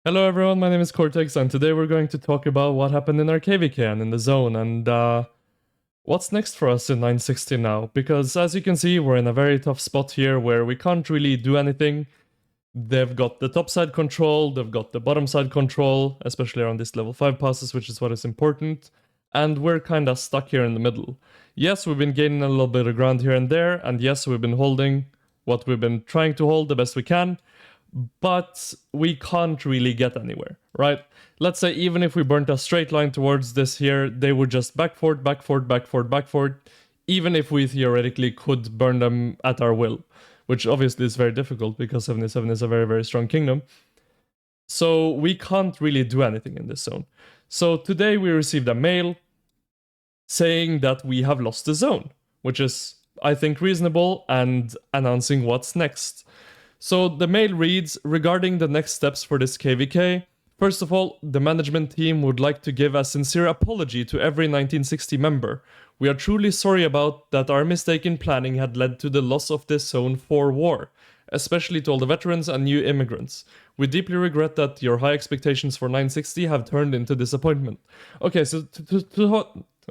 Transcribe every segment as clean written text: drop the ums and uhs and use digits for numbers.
Hello everyone, my name is Cortex, and today we're going to talk about what happened in our KvK and in the zone, and what's next for us in 960 now. Because as you can see, we're in a very tough spot here where we can't really do anything. They've got the top side control, they've got the bottom side control, especially around these level 5 passes, which is what is important, and we're kinda stuck here in the middle. Yes, we've been gaining a little bit of ground here and there, and yes, we've been holding what we've been trying to hold the best we can, but we can't really get anywhere, right? Let's say even if we burnt a straight line towards this here, they would just back forward, back forward, back forward, back forward, even if we theoretically could burn them at our will, which obviously is very difficult because 77 is a very, very strong kingdom. So we can't really do anything in this zone. So today we received a mail saying that we have lost the zone, which is, I think, reasonable, and announcing what's next. So the mail reads, regarding the next steps for this KvK, first of all, the management team would like to give a sincere apology to every 1960 member. We are truly sorry about that our mistake in planning had led to the loss of this zone for war, especially to all the veterans and new immigrants. We deeply regret that your high expectations for 960 have turned into disappointment. Okay, so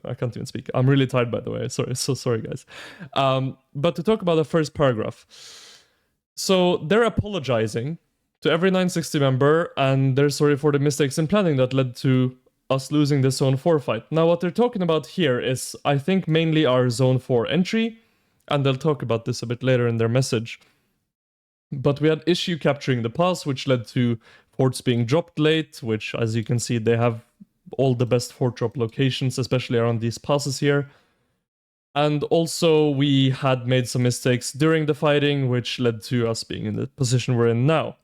I can't even speak. I'm really tired, by the way. Sorry, guys. But to talk about the first paragraph. So they're apologizing to every 960 member, and they're sorry for the mistakes in planning that led to us losing the Zone 4 fight. Now, what they're talking about here is, I think, mainly our Zone 4 entry, and they'll talk about this a bit later in their message. But we had issue capturing the pass, which led to forts being dropped late, which, as you can see, they have all the best fort drop locations, especially around these passes here. And also, we had made some mistakes during the fighting, which led to us being in the position we're in now.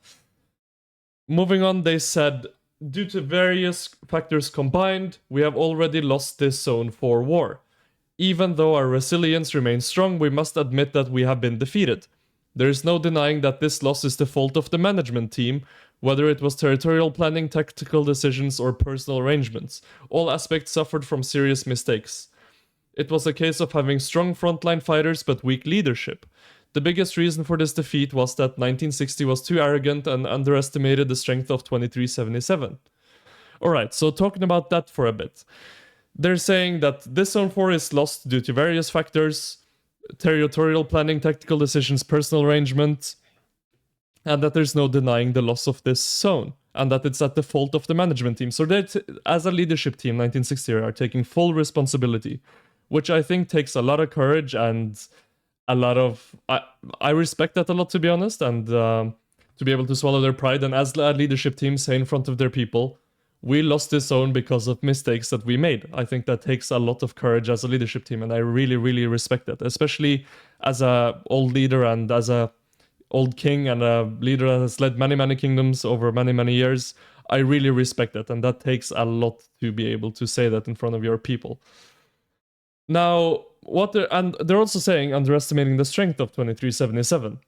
Moving on, they said, due to various factors combined, we have already lost this zone for war. Even though our resilience remains strong, we must admit that we have been defeated. There is no denying that this loss is the fault of the management team, whether it was territorial planning, tactical decisions, or personal arrangements. All aspects suffered from serious mistakes. It was a case of having strong frontline fighters but weak leadership. The biggest reason for this defeat was that 1960 was too arrogant and underestimated the strength of 2377. Alright, so talking about that for a bit. They're saying that this Zone 4 is lost due to various factors, territorial planning, tactical decisions, personal arrangement, and that there's no denying the loss of this zone, and that it's at the fault of the management team. So they, as a leadership team, 1960 are taking full responsibility, which I think takes a lot of courage and a lot of... I respect that a lot, to be honest, and to be able to swallow their pride, and as a leadership team say in front of their people, we lost this zone because of mistakes that we made. I think that takes a lot of courage as a leadership team, and I really, really respect that, especially as a old leader and as a old king and a leader that has led many, many kingdoms over many, many years. I really respect that, and that takes a lot to be able to say that in front of your people. Now, they're also saying underestimating the strength of 2377.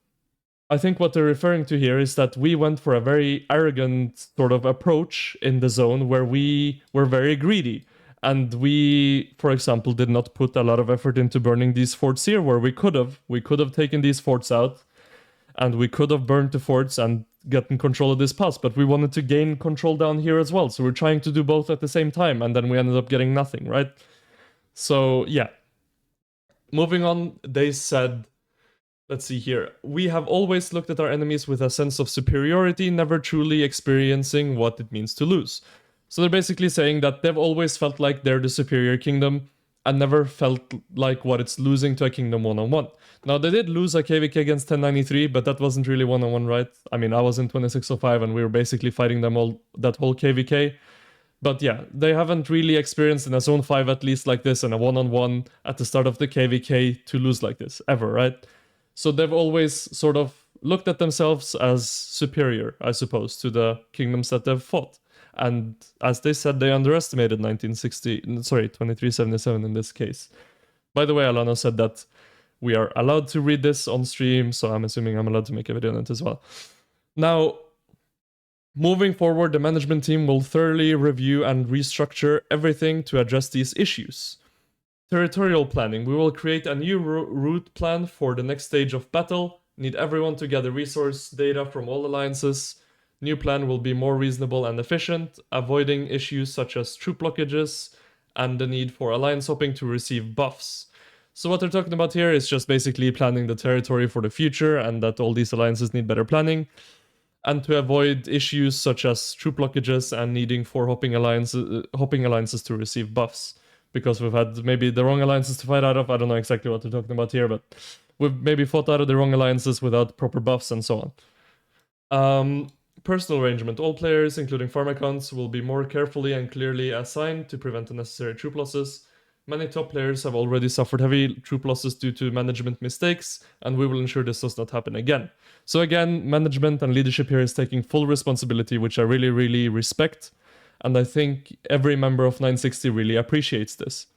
I think what they're referring to here is that we went for a very arrogant sort of approach in the zone where we were very greedy. And we, for example, did not put a lot of effort into burning these forts here where we could have. We could have taken these forts out, and we could have burned the forts and gotten control of this pass, but we wanted to gain control down here as well. So we're trying to do both at the same time, and then we ended up getting nothing, right? So, yeah. Moving on, they said, let's see here. We have always looked at our enemies with a sense of superiority, never truly experiencing what it means to lose. So they're basically saying that they've always felt like they're the superior kingdom and never felt like what it's losing to a kingdom one-on-one. Now, they did lose a KvK against 1093, but that wasn't really one-on-one, right? I mean, I was in 2605 and we were basically fighting them all that whole KvK. But yeah, they haven't really experienced in a Zone 5 at least like this, and a one-on-one at the start of the KvK to lose like this, ever, right? So they've always sort of looked at themselves as superior, I suppose, to the kingdoms that they've fought. And as they said, they underestimated 2377 in this case. By the way, Alana said that we are allowed to read this on stream, so I'm assuming I'm allowed to make a video on it as well. Now, moving forward, the management team will thoroughly review and restructure everything to address these issues. Territorial planning. We will create a new route plan for the next stage of battle. Need everyone to gather resource data from all alliances. New plan will be more reasonable and efficient, avoiding issues such as troop blockages and the need for alliance hopping to receive buffs. So what they're talking about here is just basically planning the territory for the future, and that all these alliances need better planning, and to avoid issues such as troop blockages and needing for hopping alliances to receive buffs. Because we've had maybe the wrong alliances to fight out of. I don't know exactly what they're talking about here, but we've maybe fought out of the wrong alliances without proper buffs and so on. Personal arrangement. All players, including farm accounts, will be more carefully and clearly assigned to prevent unnecessary troop losses. Many top players have already suffered heavy troop losses due to management mistakes, and we will ensure this does not happen again. So again, management and leadership here is taking full responsibility, which I really, really respect, and I think every member of 960 really appreciates this.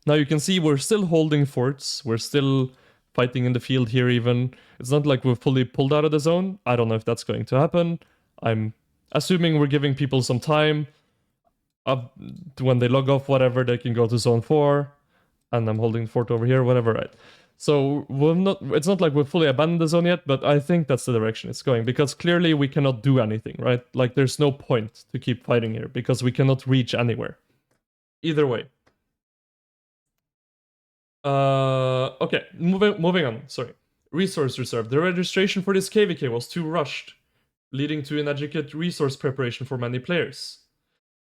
Now you can see we're still holding forts, we're still fighting in the field here even. It's not like we're fully pulled out of the zone. I don't know if that's going to happen. I'm assuming we're giving people some time. When they log off, whatever, they can go to zone 4. And I'm holding the fort over here, whatever, right? So it's not like we've fully abandoned the zone yet, but I think that's the direction it's going. Because clearly we cannot do anything, right? Like there's no point to keep fighting here because we cannot reach anywhere. Either way. Okay, moving on, sorry. Resource reserve. The registration for this KvK was too rushed, leading to inadequate resource preparation for many players.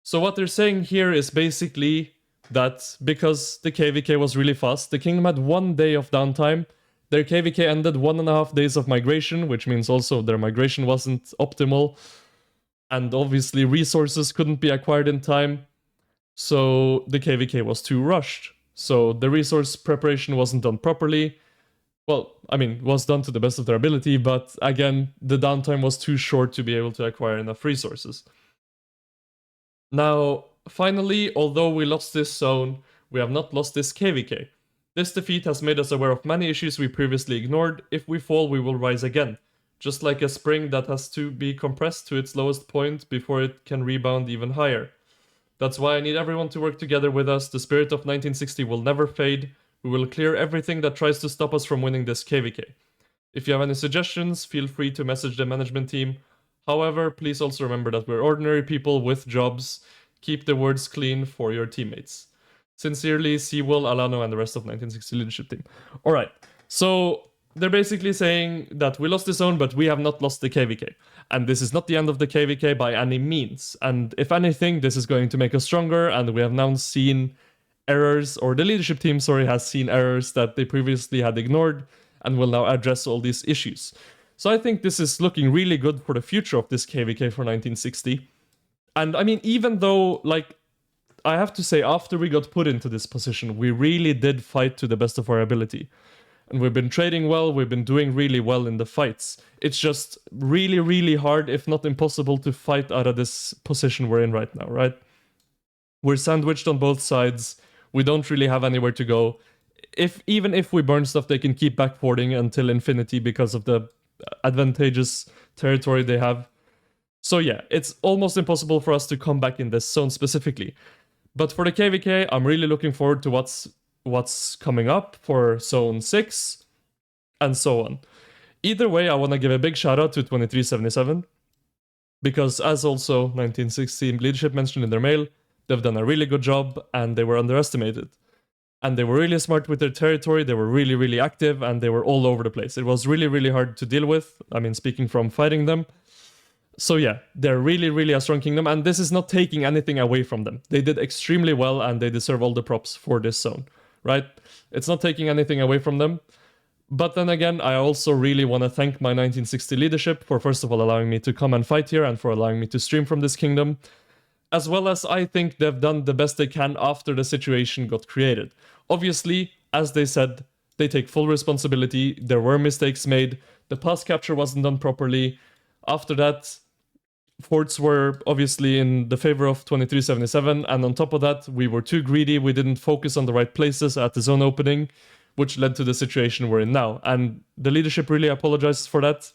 So what they're saying here is basically that because the KvK was really fast, the kingdom had 1 day of downtime, their KvK ended 1.5 days of migration, which means also their migration wasn't optimal, and obviously resources couldn't be acquired in time, so the KvK was too rushed. So the resource preparation wasn't done properly. Well, I mean, was done to the best of their ability, but again, the downtime was too short to be able to acquire enough resources. Now, finally, although we lost this zone, we have not lost this KvK. This defeat has made us aware of many issues we previously ignored. If we fall, we will rise again. Just like a spring that has to be compressed to its lowest point before it can rebound even higher. That's why I need everyone to work together with us. The spirit of 1960 will never fade. We will clear everything that tries to stop us from winning this KvK. If you have any suggestions, feel free to message the management team. However, please also remember that we're ordinary people with jobs. Keep the words clean for your teammates. Sincerely, Sewell, Alano, and the rest of 1960 leadership team. Alright, so they're basically saying that we lost the zone, but we have not lost the KvK. And this is not the end of the KvK by any means. And if anything, this is going to make us stronger, and we have now seen errors, or the leadership team, sorry, has seen errors that they previously had ignored, and will now address all these issues. So I think this is looking really good for the future of this KvK for 1960. And I mean, even though, like, I have to say, after we got put into this position, we really did fight to the best of our ability. And we've been trading well, we've been doing really well in the fights. It's just really, really hard, if not impossible, to fight out of this position we're in right now, right? We're sandwiched on both sides, we don't really have anywhere to go. Even if we burn stuff, they can keep backporting until infinity because of the advantageous territory they have. So yeah, it's almost impossible for us to come back in this zone specifically. But for the KvK, I'm really looking forward to what's coming up for Zone 6, and so on. Either way, I want to give a big shout out to 2377, because as also 1960 leadership mentioned in their mail, they've done a really good job, and they were underestimated. And they were really smart with their territory, they were really, really active, and they were all over the place. It was really, really hard to deal with, I mean, speaking from fighting them. So yeah, they're really, really a strong kingdom, and this is not taking anything away from them. They did extremely well, and they deserve all the props for this zone, right? It's not taking anything away from them. But then again, I also really want to thank my 1960 leadership for first of all allowing me to come and fight here, and for allowing me to stream from this kingdom. As well as I think they've done the best they can after the situation got created. Obviously, as they said, they take full responsibility, there were mistakes made, the pass capture wasn't done properly. After that, forts were obviously in the favor of 2377, and on top of that, we were too greedy, we didn't focus on the right places at the zone opening, which led to the situation we're in now. And the leadership really apologizes for that,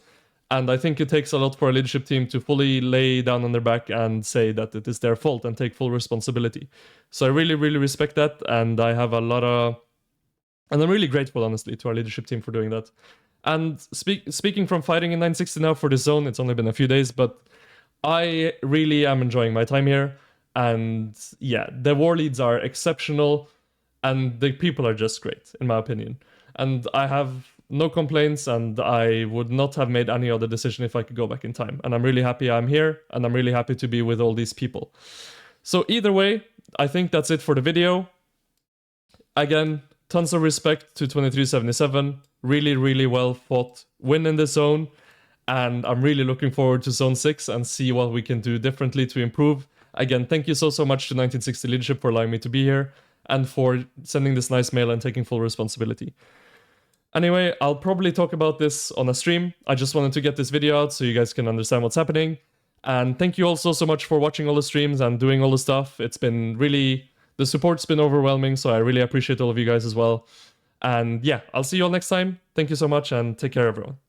and I think it takes a lot for a leadership team to fully lay down on their back and say that it is their fault and take full responsibility. So I really, really respect that, and I have a lot of... And I'm really grateful, honestly, to our leadership team for doing that. And speaking from fighting in 960 now for the zone, it's only been a few days, but I really am enjoying my time here. And yeah, the war leads are exceptional, and the people are just great, in my opinion. And I have no complaints, and I would not have made any other decision if I could go back in time. And I'm really happy I'm here, and I'm really happy to be with all these people. So either way, I think that's it for the video. Again, tons of respect to 2377. Really, really well fought win in this zone. And I'm really looking forward to Zone 6 and see what we can do differently to improve. Again, thank you so much to 1960 Leadership for allowing me to be here and for sending this nice mail and taking full responsibility. Anyway, I'll probably talk about this on a stream. I just wanted to get this video out so you guys can understand what's happening. And thank you also so much for watching all the streams and doing all the stuff. It's been really... the support's been overwhelming, so I really appreciate all of you guys as well. And yeah, I'll see you all next time. Thank you so much, and take care, everyone.